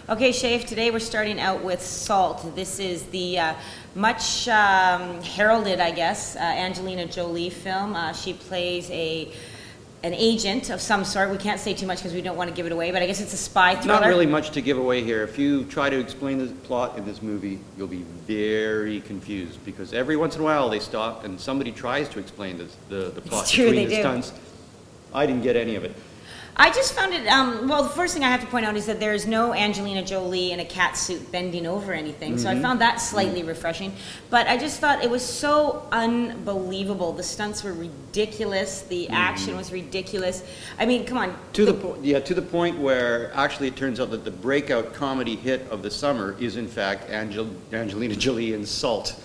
Okay, Schaef, today we're starting out with Salt. This is the much heralded, I guess, Angelina Jolie film. She plays an agent of some sort. We can't say too much because we don't want to give it away, but I guess it's a spy thriller. Not really much to give away here. If you try to explain the plot in this movie, you'll be very confused because every once in a while they stop and somebody tries to explain the plot between the stunts. I didn't get any of it. I just found it, well, the first thing I have to point out is that there is no Angelina Jolie in a cat suit bending over anything, so I found that slightly refreshing. But I just thought it was so unbelievable. The stunts were ridiculous. The action was ridiculous. I mean, come on. To the point where actually it turns out that the breakout comedy hit of the summer is in fact Angelina Jolie in Salt.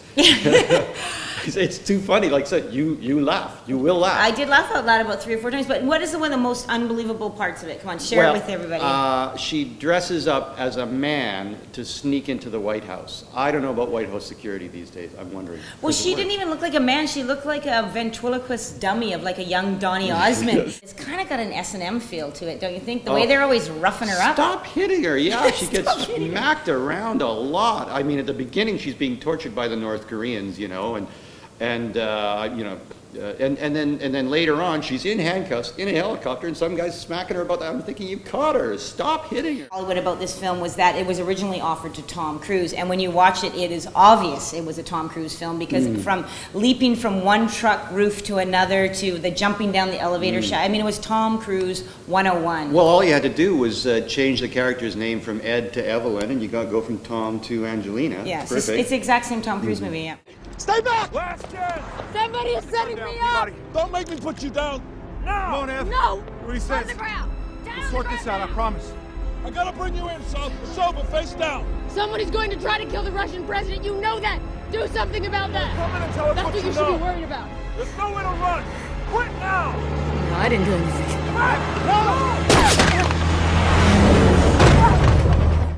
It's too funny. Like I said, you laugh. You will laugh. I did laugh out loud about 3 or 4 times, but what is one of the most unbelievable parts of it? Come on, share it with everybody. She dresses up as a man to sneak into the White House. I don't know about White House security these days. I'm wondering. Well, she didn't even look like a man. She looked like a ventriloquist dummy of like a young Donny Osmond. It's kind of got an S&M feel to it, don't you think? The way they're always roughing her up. Stop hitting her. Yeah, she gets smacked around a lot. I mean, at the beginning, she's being tortured by the North Koreans, you know, and then later on, she's in handcuffs in a helicopter, and some guy's smacking her about that. I'm thinking, you caught her. Stop hitting her. Hollywood about this film was that it was originally offered to Tom Cruise, and when you watch it, it is obvious it was a Tom Cruise film because from leaping from one truck roof to another to the jumping down the elevator shaft, I mean, it was Tom Cruise 101. Well, all you had to do was change the character's name from Ed to Evelyn, and you got to go from Tom to Angelina. Yeah, it's the exact same Tom Cruise movie. Yeah. Stay back! Last chance! Somebody is setting me up! Don't make me put you down! No! Come on, Ev. No! What he says? On the ground! Down We'll sort this out, I promise. I gotta bring you in, sober, face down! Somebody's going to try to kill the Russian president, you know that! Do something about that! Come in and tell us That's what you should be worried about. There's nowhere to run! Quit now! No, I didn't do anything.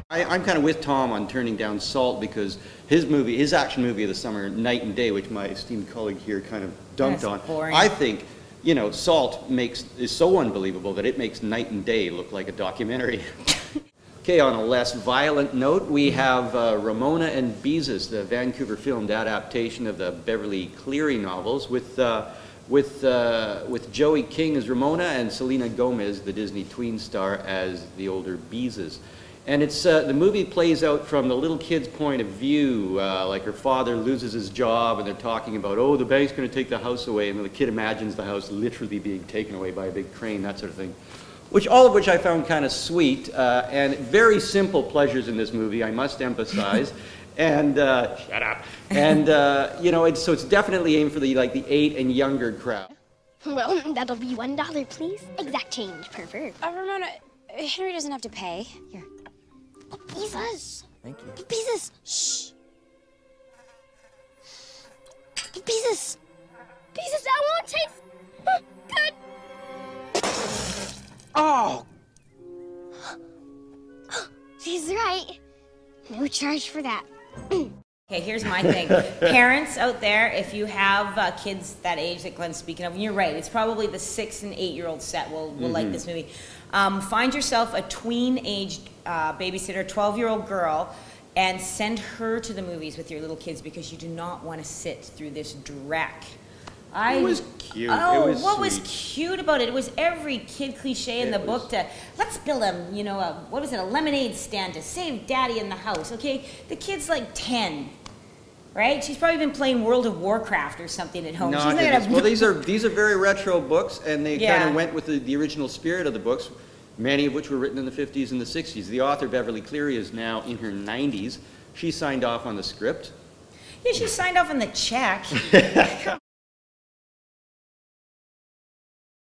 I'm kind of with Tom on turning down Salt because his action movie of the summer, Night and Day, which my esteemed colleague here kind of dunked on. Boring. I think, you know, Salt is so unbelievable that it makes Night and Day look like a documentary. Okay, on a less violent note, we have Ramona and Beezus, the Vancouver-filmed adaptation of the Beverly Cleary novels, with Joey King as Ramona and Selena Gomez, the Disney tween star, as the older Beezus. And it's the movie plays out from the little kid's point of view, like her father loses his job and they're talking about, oh, the bank's going to take the house away, and the kid imagines the house literally being taken away by a big crane, that sort of thing. All of which I found kind of sweet, and very simple pleasures in this movie, I must emphasize. And shut up. And you know, so it's definitely aimed for the 8 and younger crowd. Well, that'll be $1, please. Exact change, pervert. Ramona, Henry doesn't have to pay. Here. Beezus! Thank you. Beezus! Shh! Beezus! Beezus, that won't taste good! Oh! She's right. No charge for that. Okay, here's my thing. Parents out there, if you have kids that age that Glenn's speaking of, and you're right, it's probably the 6 and 8-year-old set will like this movie. Find yourself a tween-aged babysitter, 12-year-old girl, and send her to the movies with your little kids because you do not want to sit through this dreck. It was cute. Oh, it was what sweet. was cute about it? It was every kid cliche in the book to, let's build a, you know, a lemonade stand to save daddy in the house, okay? The kid's like 10, right? She's probably been playing World of Warcraft or something at home. No, She's not gonna... well, these are very retro books, and they kind of went with the original spirit of the books, many of which were written in the 50s and the 60s. The author, Beverly Cleary, is now in her 90s. She signed off on the script. Yeah, she signed off on the check.